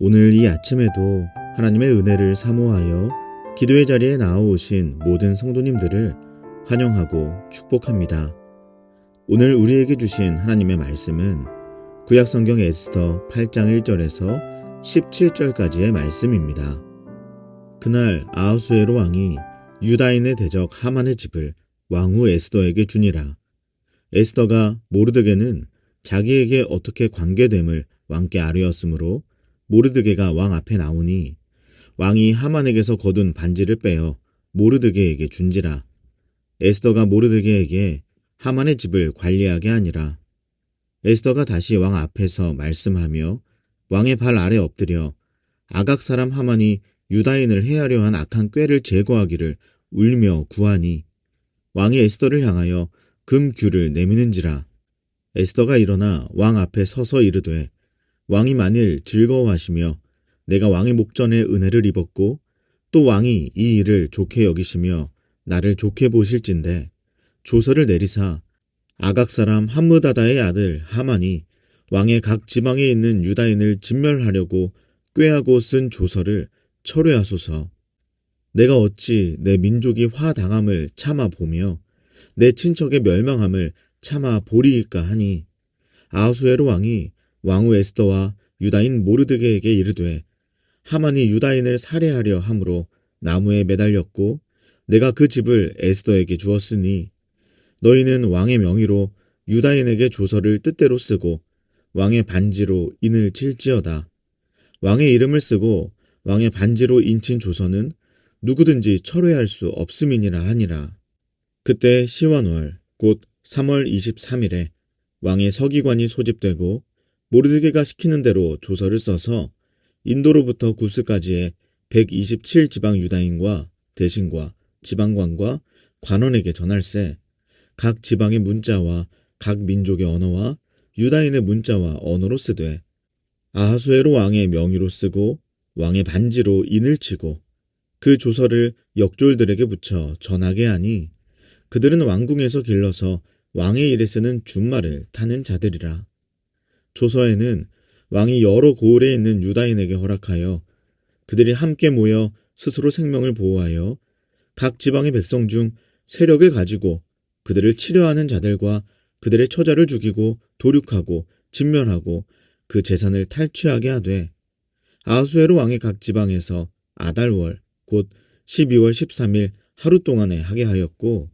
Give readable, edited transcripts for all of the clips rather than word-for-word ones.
오늘 이 아침에도 하나님의 은혜를 사모하여 기도의 자리에 나아오신 모든 성도님들을 환영하고 축복합니다. 오늘 우리에게 주신 하나님의 말씀은 구약성경 에스더 8장 1절에서 17절까지의 말씀입니다. 그날 아하수에로 왕이 유다인의 대적 하만의 집을 왕후 에스더에게 주니라. 에스더가 모르드게는 자기에게 어떻게 관계됨을 왕께 아뢰었으므로 모르드게가 왕 앞에 나오니 왕이 하만에게서 거둔 반지를 빼어 모르드게에게 준지라. 에스더가 모르드게에게 하만의 집을 관리하게 하니라. 에스더가 다시 왕 앞에서 말씀하며 왕의 발 아래 엎드려 아각 사람 하만이 유다인을 해하려 한 악한 꾀를 제거하기를 울며 구하니 왕이 에스더를 향하여 금규를 내미는지라. 에스더가 일어나 왕 앞에 서서 이르되 왕이 만일 즐거워하시며 내가 왕의 목전에 은혜를 입었고 또 왕이 이 일을 좋게 여기시며 나를 좋게 보실진대 조서를 내리사 아각 사람 함므다다의 아들 하만이 왕의 각 지방에 있는 유다인을 진멸하려고 꾀하고 쓴 조서를 철회하소서. 내가 어찌 내 민족이 화당함을 참아 보며 내 친척의 멸망함을 참아 보리이까 하니 아하수에로 왕이 왕후 에스더와 유다인 모르드게에게 이르되 하만이 유다인을 살해하려 함으로 나무에 매달렸고 내가 그 집을 에스더에게 주었으니 너희는 왕의 명의로 유다인에게 조서를 뜻대로 쓰고 왕의 반지로 인을 칠지어다. 왕의 이름을 쓰고 왕의 반지로 인친 조서는 누구든지 철회할 수 없음이니라 하니라. 그때 시완월 곧 3월 23일에 왕의 서기관이 소집되고 모르드게가 시키는 대로 조서를 써서 인도로부터 구스까지의 127지방 유다인과 대신과 지방관과 관원에게 전할세 각 지방의 문자와 각 민족의 언어와 유다인의 문자와 언어로 쓰되 아하수에로 왕의 명의로 쓰고 왕의 반지로 인을 치고 그 조서를 역졸들에게 붙여 전하게 하니 그들은 왕궁에서 길러서 왕의 일에 쓰는 준말을 타는 자들이라. 조서에는 왕이 여러 고을에 있는 유다인에게 허락하여 그들이 함께 모여 스스로 생명을 보호하여 각 지방의 백성 중 세력을 가지고 그들을 치려하는 자들과 그들의 처자를 죽이고 도륙하고 진멸하고 그 재산을 탈취하게 하되 아하수에로 왕의 각 지방에서 아달월 곧 12월 13일 하루 동안에 하게 하였고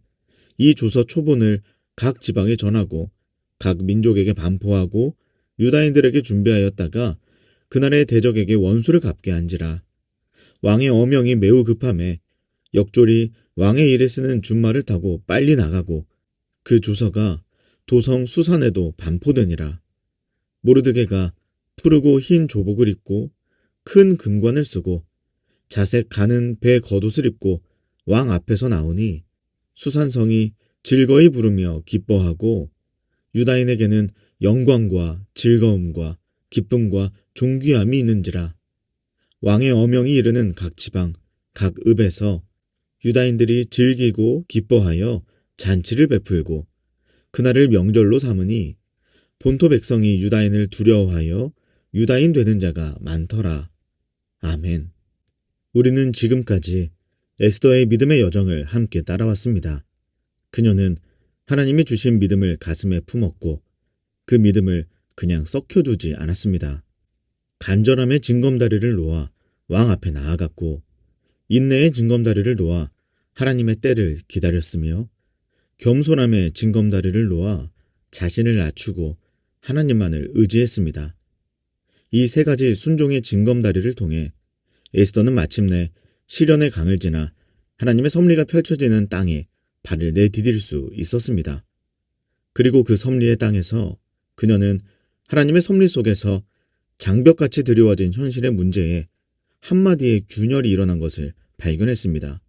이 조서 초본을 각 지방에 전하고 각 민족에게 반포하고 유다인들에게 준비하였다가 그날의 대적에게 원수를 갚게 한지라. 왕의 어명이 매우 급함에 역졸이 왕의 일에 쓰는 준말을 타고 빨리 나가고 그 조서가 도성 수산에도 반포되니라. 모르드게가 푸르고 흰 조복을 입고 큰 금관을 쓰고 자색 가는 배 겉옷을 입고 왕 앞에서 나오니 수산성이 즐거이 부르며 기뻐하고 유다인에게는 영광과 즐거움과 기쁨과 존귀함이 있는지라. 왕의 어명이 이르는 각 지방 각 읍에서 유다인들이 즐기고 기뻐하여 잔치를 베풀고 그날을 명절로 삼으니 본토 백성이 유다인을 두려워하여 유다인 되는 자가 많더라. 아멘. 우리는 지금까지 에스더의 믿음의 여정을 함께 따라왔습니다. 그녀는 하나님이 주신 믿음을 가슴에 품었고 그 믿음을 그냥 썩혀두지 않았습니다. 간절함의 징검다리를 놓아 왕 앞에 나아갔고 인내의 징검다리를 놓아 하나님의 때를 기다렸으며 겸손함의 징검다리를 놓아 자신을 낮추고 하나님만을 의지했습니다. 이 세 가지 순종의 징검다리를 통해 에스더는 마침내 시련의 강을 지나 하나님의 섭리가 펼쳐지는 땅에 발을 내디딜 수 있었습니다. 그리고 그 섭리의 땅에서 그녀는 하나님의 섭리 속에서 장벽같이 드리워진 현실의 문제에 한마디의 균열이 일어난 것을 발견했습니다.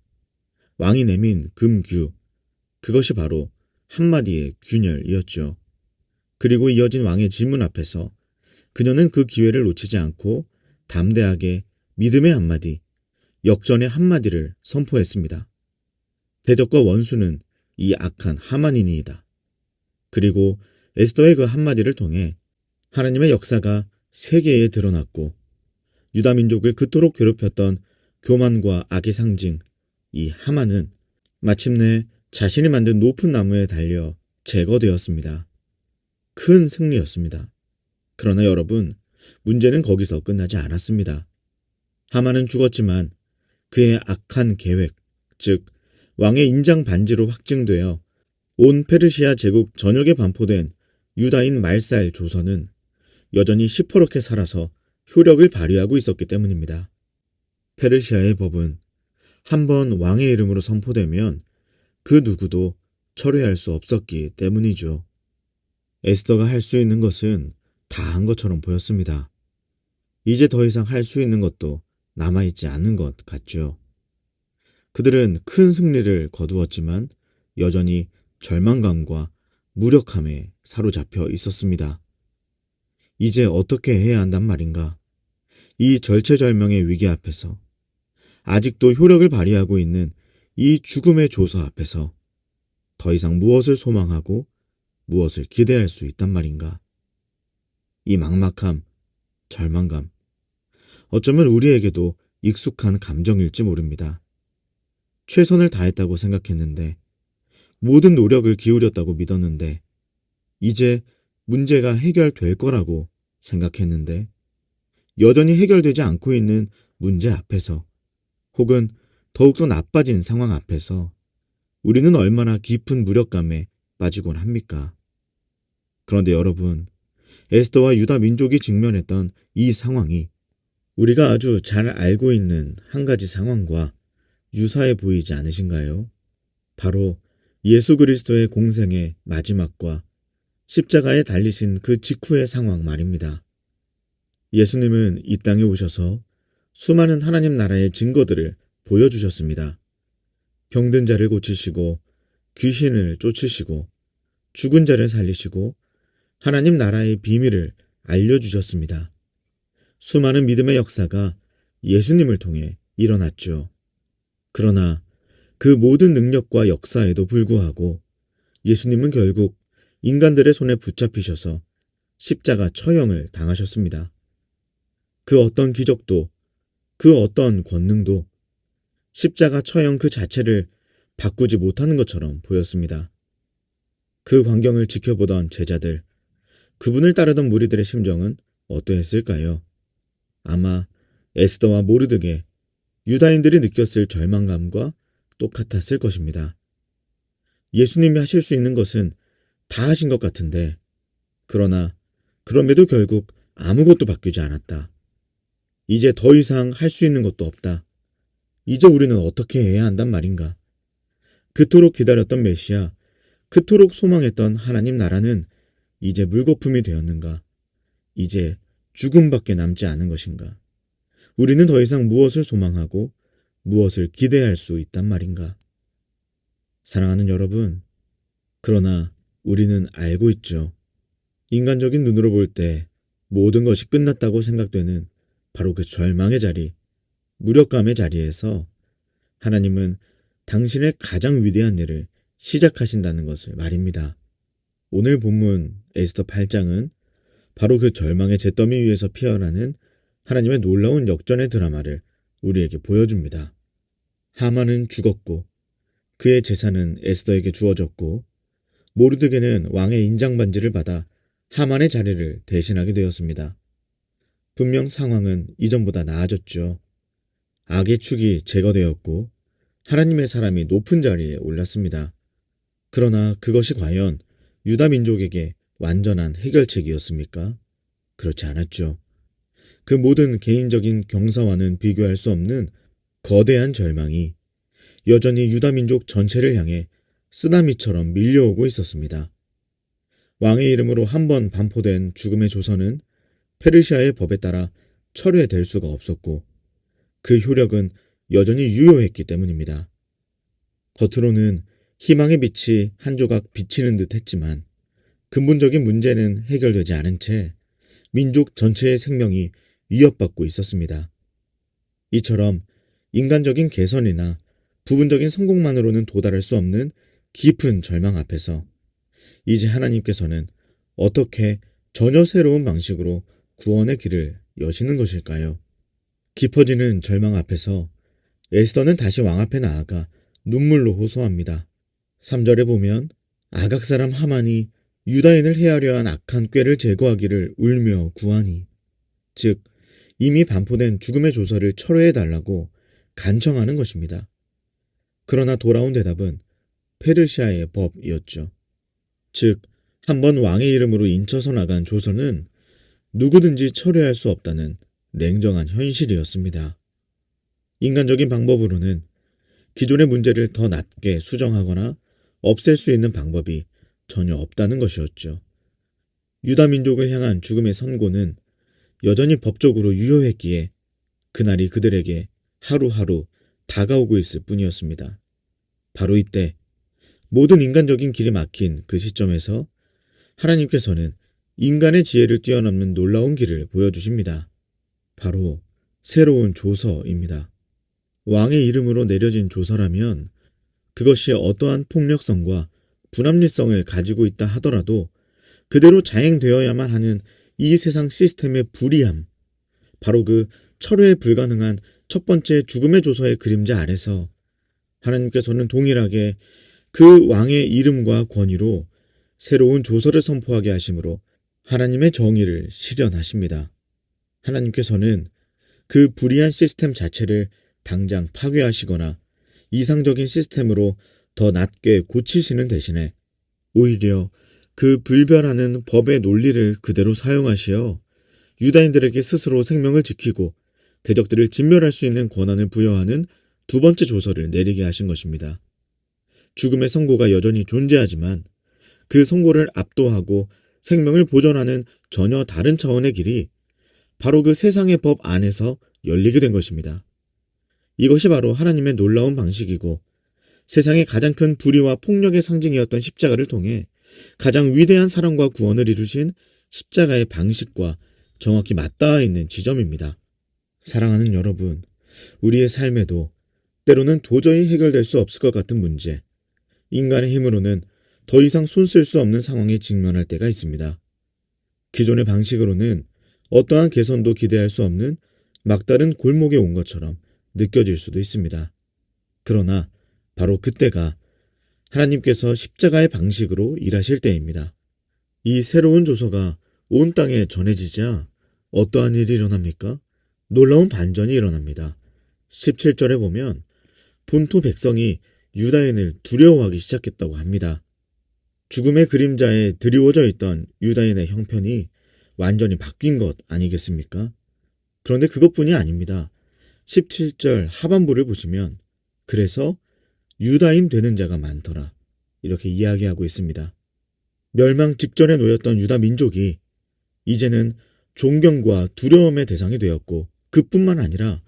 왕이 내민 금규, 그것이 바로 한마디의 균열이었죠. 그리고 이어진 왕의 질문 앞에서 그녀는 그 기회를 놓치지 않고 담대하게 믿음의 한마디, 역전의 한마디를 선포했습니다. 대적과 원수는 이 악한 하만이니이다. 그리고 에스더의 그 한마디를 통해 하나님의 역사가 세계에 드러났고 유다 민족을 그토록 괴롭혔던 교만과 악의 상징, 이 하만은 마침내 자신이 만든 높은 나무에 달려 제거되었습니다. 큰 승리였습니다. 그러나 여러분, 문제는 거기서 끝나지 않았습니다. 하만은 죽었지만 그의 악한 계획, 즉 왕의 인장 반지로 확증되어 온 페르시아 제국 전역에 반포된 유다인 말살 조선은 여전히 시퍼렇게 살아서 효력을 발휘하고 있었기 때문입니다. 페르시아의 법은 한번 왕의 이름으로 선포되면 그 누구도 철회할 수 없었기 때문이죠. 에스더가 할 수 있는 것은 다 한 것처럼 보였습니다. 이제 더 이상 할 수 있는 것도 남아있지 않은 것 같죠. 그들은 큰 승리를 거두었지만 여전히 절망감과 무력함에 사로잡혀 있었습니다. 이제 어떻게 해야 한단 말인가? 이 절체절명의 위기 앞에서, 아직도 효력을 발휘하고 있는 이 죽음의 조서 앞에서 더 이상 무엇을 소망하고 무엇을 기대할 수 있단 말인가? 이 막막함, 절망감, 어쩌면 우리에게도 익숙한 감정일지 모릅니다. 최선을 다했다고 생각했는데, 모든 노력을 기울였다고 믿었는데, 이제 문제가 해결될 거라고 생각했는데, 여전히 해결되지 않고 있는 문제 앞에서, 혹은 더욱더 나빠진 상황 앞에서 우리는 얼마나 깊은 무력감에 빠지곤 합니까? 그런데 여러분, 에스더와 유다 민족이 직면했던 이 상황이 우리가 아주 잘 알고 있는 한 가지 상황과 유사해 보이지 않으신가요? 바로 예수 그리스도의 공생의 마지막과 십자가에 달리신 그 직후의 상황 말입니다. 예수님은 이 땅에 오셔서 수많은 하나님 나라의 증거들을 보여주셨습니다. 병든 자를 고치시고 귀신을 쫓으시고 죽은 자를 살리시고 하나님 나라의 비밀을 알려주셨습니다. 수많은 믿음의 역사가 예수님을 통해 일어났죠. 그러나 그 모든 능력과 역사에도 불구하고 예수님은 결국 인간들의 손에 붙잡히셔서 십자가 처형을 당하셨습니다. 그 어떤 기적도, 그 어떤 권능도 십자가 처형 그 자체를 바꾸지 못하는 것처럼 보였습니다. 그 광경을 지켜보던 제자들, 그분을 따르던 무리들의 심정은 어떠했을까요? 아마 에스더와 모르드게 유다인들이 느꼈을 절망감과 똑같았을 것입니다. 예수님이 하실 수 있는 것은 다 하신 것 같은데, 그러나 그럼에도 결국 아무것도 바뀌지 않았다. 이제 더 이상 할 수 있는 것도 없다. 이제 우리는 어떻게 해야 한단 말인가? 그토록 기다렸던 메시아, 그토록 소망했던 하나님 나라는 이제 물거품이 되었는가? 이제 죽음밖에 남지 않은 것인가? 우리는 더 이상 무엇을 소망하고 무엇을 기대할 수 있단 말인가? 사랑하는 여러분, 그러나 우리는 알고 있죠. 인간적인 눈으로 볼 때 모든 것이 끝났다고 생각되는 바로 그 절망의 자리, 무력감의 자리에서 하나님은 당신의 가장 위대한 일을 시작하신다는 것을 말입니다. 오늘 본문 에스더 8장은 바로 그 절망의 잿더미 위에서 피어나는 하나님의 놀라운 역전의 드라마를 우리에게 보여줍니다. 하만은 죽었고 그의 재산은 에스더에게 주어졌고 모르드게는 왕의 인장반지를 받아 하만의 자리를 대신하게 되었습니다. 분명 상황은 이전보다 나아졌죠. 악의 축이 제거되었고 하나님의 사람이 높은 자리에 올랐습니다. 그러나 그것이 과연 유다 민족에게 완전한 해결책이었습니까? 그렇지 않았죠. 그 모든 개인적인 경사와는 비교할 수 없는 거대한 절망이 여전히 유다 민족 전체를 향해 쓰나미처럼 밀려오고 있었습니다. 왕의 이름으로 한 번 반포된 죽음의 조선은 페르시아의 법에 따라 철회될 수가 없었고 그 효력은 여전히 유효했기 때문입니다. 겉으로는 희망의 빛이 한 조각 비치는 듯 했지만 근본적인 문제는 해결되지 않은 채 민족 전체의 생명이 위협받고 있었습니다. 이처럼 인간적인 개선이나 부분적인 성공만으로는 도달할 수 없는 깊은 절망 앞에서 이제 하나님께서는 어떻게 전혀 새로운 방식으로 구원의 길을 여시는 것일까요? 깊어지는 절망 앞에서 에스더는 다시 왕 앞에 나아가 눈물로 호소합니다. 3절에 보면 아각 사람 하만이 유다인을 해하려 한 악한 꾀를 제거하기를 울며 구하니, 즉 이미 반포된 죽음의 조서를 철회해달라고 간청하는 것입니다. 그러나 돌아온 대답은 페르시아의 법이었죠. 즉 한번 왕의 이름으로 인쳐서 나간 조서는 누구든지 철회할 수 없다는 냉정한 현실이었습니다. 인간적인 방법으로는 기존의 문제를 더 낮게 수정하거나 없앨 수 있는 방법이 전혀 없다는 것이었죠. 유다 민족을 향한 죽음의 선고는 여전히 법적으로 유효했기에 그날이 그들에게 하루하루 다가오고 있을 뿐이었습니다. 바로 이때 모든 인간적인 길이 막힌 그 시점에서 하나님께서는 인간의 지혜를 뛰어넘는 놀라운 길을 보여주십니다. 바로 새로운 조서입니다. 왕의 이름으로 내려진 조서라면 그것이 어떠한 폭력성과 불합리성을 가지고 있다 하더라도 그대로 자행되어야만 하는 이 세상 시스템의 불이함, 바로 그 철회 불가능한 첫 번째 죽음의 조서의 그림자 아래서 하나님께서는 동일하게 그 왕의 이름과 권위로 새로운 조서를 선포하게 하심으로 하나님의 정의를 실현하십니다. 하나님께서는 그 불의한 시스템 자체를 당장 파괴하시거나 이상적인 시스템으로 더 낮게 고치시는 대신에 오히려 그 불변하는 법의 논리를 그대로 사용하시어 유다인들에게 스스로 생명을 지키고 대적들을 진멸할 수 있는 권한을 부여하는 두 번째 조서를 내리게 하신 것입니다. 죽음의 선고가 여전히 존재하지만 그 선고를 압도하고 생명을 보존하는 전혀 다른 차원의 길이 바로 그 세상의 법 안에서 열리게 된 것입니다. 이것이 바로 하나님의 놀라운 방식이고 세상의 가장 큰 불의와 폭력의 상징이었던 십자가를 통해 가장 위대한 사랑과 구원을 이루신 십자가의 방식과 정확히 맞닿아 있는 지점입니다. 사랑하는 여러분, 우리의 삶에도 때로는 도저히 해결될 수 없을 것 같은 문제, 인간의 힘으로는 더 이상 손쓸 수 없는 상황에 직면할 때가 있습니다. 기존의 방식으로는 어떠한 개선도 기대할 수 없는 막다른 골목에 온 것처럼 느껴질 수도 있습니다. 그러나 바로 그때가 하나님께서 십자가의 방식으로 일하실 때입니다. 이 새로운 조서가 온 땅에 전해지자 어떠한 일이 일어납니까? 놀라운 반전이 일어납니다. 17절에 보면 본토 백성이 유다인을 두려워하기 시작했다고 합니다. 죽음의 그림자에 드리워져 있던 유다인의 형편이 완전히 바뀐 것 아니겠습니까? 그런데 그것뿐이 아닙니다. 17절 하반부를 보시면 그래서 유다인 되는 자가 많더라, 이렇게 이야기하고 있습니다. 멸망 직전에 놓였던 유다 민족이 이제는 존경과 두려움의 대상이 되었고 그뿐만 아니라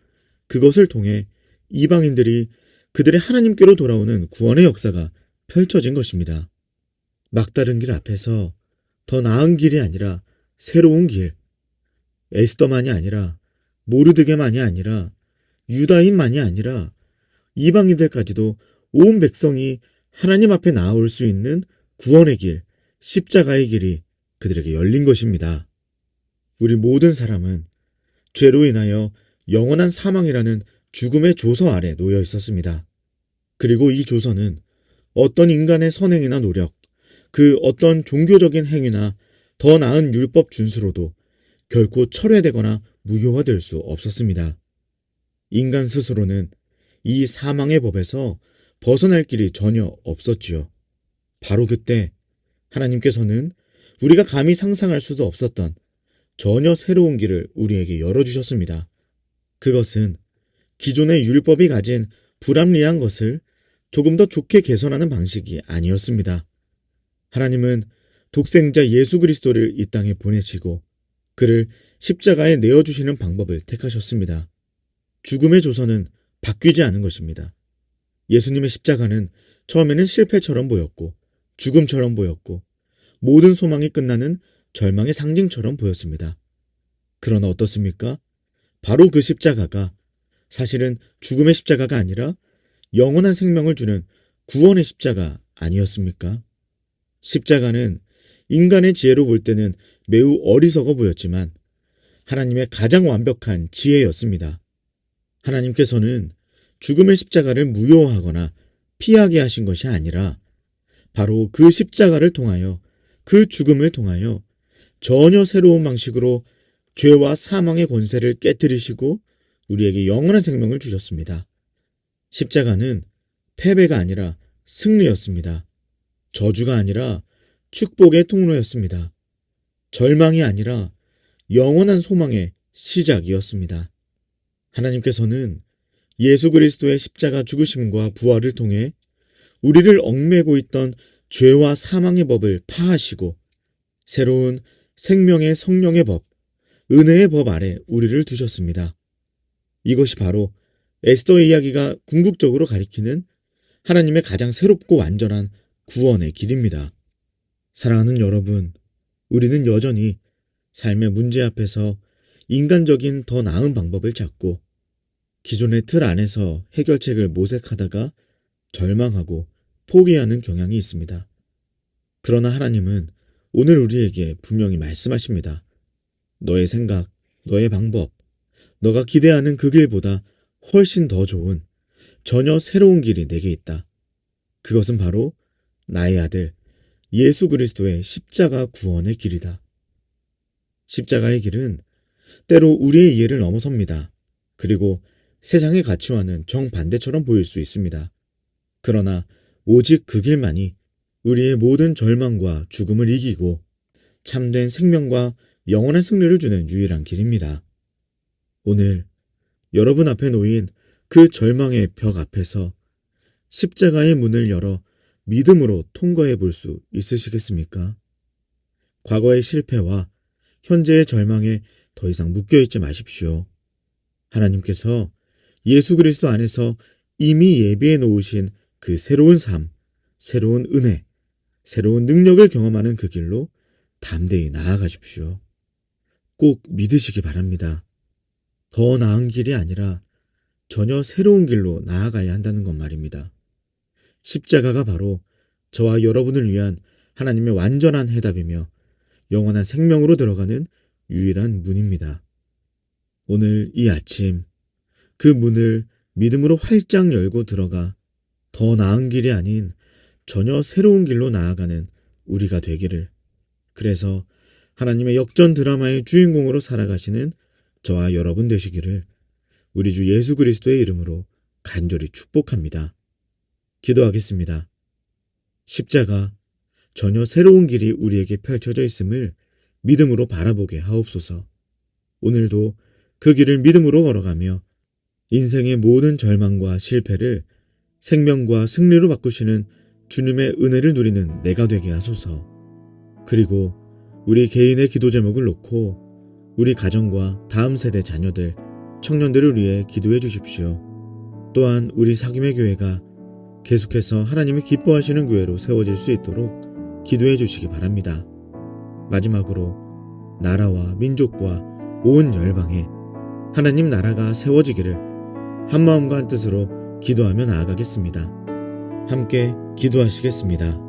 그것을 통해 이방인들이 그들의 하나님께로 돌아오는 구원의 역사가 펼쳐진 것입니다. 막다른 길 앞에서 더 나은 길이 아니라 새로운 길, 에스더만이 아니라 모르드게만이 아니라 유다인만이 아니라 이방인들까지도 온 백성이 하나님 앞에 나아올 수 있는 구원의 길, 십자가의 길이 그들에게 열린 것입니다. 우리 모든 사람은 죄로 인하여 영원한 사망이라는 죽음의 조서 아래 놓여 있었습니다. 그리고 이 조서는 어떤 인간의 선행이나 노력, 그 어떤 종교적인 행위나 더 나은 율법 준수로도 결코 철회되거나 무효화될 수 없었습니다. 인간 스스로는 이 사망의 법에서 벗어날 길이 전혀 없었지요. 바로 그때 하나님께서는 우리가 감히 상상할 수도 없었던 전혀 새로운 길을 우리에게 열어주셨습니다. 그것은 기존의 율법이 가진 불합리한 것을 조금 더 좋게 개선하는 방식이 아니었습니다. 하나님은 독생자 예수 그리스도를 이 땅에 보내시고 그를 십자가에 내어주시는 방법을 택하셨습니다. 죽음의 조서는 바뀌지 않은 것입니다. 예수님의 십자가는 처음에는 실패처럼 보였고 죽음처럼 보였고 모든 소망이 끝나는 절망의 상징처럼 보였습니다. 그러나 어떻습니까? 바로 그 십자가가 사실은 죽음의 십자가가 아니라 영원한 생명을 주는 구원의 십자가 아니었습니까? 십자가는 인간의 지혜로 볼 때는 매우 어리석어 보였지만 하나님의 가장 완벽한 지혜였습니다. 하나님께서는 죽음의 십자가를 무효하거나 피하게 하신 것이 아니라 바로 그 십자가를 통하여, 그 죽음을 통하여 전혀 새로운 방식으로 죄와 사망의 권세를 깨뜨리시고 우리에게 영원한 생명을 주셨습니다. 십자가는 패배가 아니라 승리였습니다. 저주가 아니라 축복의 통로였습니다. 절망이 아니라 영원한 소망의 시작이었습니다. 하나님께서는 예수 그리스도의 십자가 죽으심과 부활을 통해 우리를 얽매고 있던 죄와 사망의 법을 파하시고 새로운 생명의 성령의 법, 은혜의 법 아래 우리를 두셨습니다. 이것이 바로 에스더의 이야기가 궁극적으로 가리키는 하나님의 가장 새롭고 완전한 구원의 길입니다. 사랑하는 여러분, 우리는 여전히 삶의 문제 앞에서 인간적인 더 나은 방법을 찾고 기존의 틀 안에서 해결책을 모색하다가 절망하고 포기하는 경향이 있습니다. 그러나 하나님은 오늘 우리에게 분명히 말씀하십니다. 너의 생각, 너의 방법, 너가 기대하는 그 길보다 훨씬 더 좋은 전혀 새로운 길이 내게 있다. 그것은 바로 나의 아들 예수 그리스도의 십자가 구원의 길이다. 십자가의 길은 때로 우리의 이해를 넘어섭니다. 그리고 세상의 가치와는 정반대처럼 보일 수 있습니다. 그러나 오직 그 길만이 우리의 모든 절망과 죽음을 이기고 참된 생명과 영원한 승리를 주는 유일한 길입니다. 오늘 여러분 앞에 놓인 그 절망의 벽 앞에서 십자가의 문을 열어 믿음으로 통과해 볼 수 있으시겠습니까? 과거의 실패와 현재의 절망에 더 이상 묶여있지 마십시오. 하나님께서 예수 그리스도 안에서 이미 예비해 놓으신 그 새로운 삶, 새로운 은혜, 새로운 능력을 경험하는 그 길로 담대히 나아가십시오. 꼭 믿으시기 바랍니다. 더 나은 길이 아니라 전혀 새로운 길로 나아가야 한다는 것 말입니다. 십자가가 바로 저와 여러분을 위한 하나님의 완전한 해답이며 영원한 생명으로 들어가는 유일한 문입니다. 오늘 이 아침 그 문을 믿음으로 활짝 열고 들어가 더 나은 길이 아닌 전혀 새로운 길로 나아가는 우리가 되기를, 그래서 하나님의 역전 드라마의 주인공으로 살아가시는 저와 여러분 되시기를 우리 주 예수 그리스도의 이름으로 간절히 축복합니다. 기도하겠습니다. 십자가, 전혀 새로운 길이 우리에게 펼쳐져 있음을 믿음으로 바라보게 하옵소서. 오늘도 그 길을 믿음으로 걸어가며 인생의 모든 절망과 실패를 생명과 승리로 바꾸시는 주님의 은혜를 누리는 내가 되게 하소서. 그리고 우리 개인의 기도 제목을 놓고 우리 가정과 다음 세대 자녀들, 청년들을 위해 기도해 주십시오. 또한 우리 사귐의 교회가 계속해서 하나님이 기뻐하시는 교회로 세워질 수 있도록 기도해 주시기 바랍니다. 마지막으로 나라와 민족과 온 열방에 하나님 나라가 세워지기를 한마음과 한뜻으로 기도하며 나아가겠습니다. 함께 기도하시겠습니다.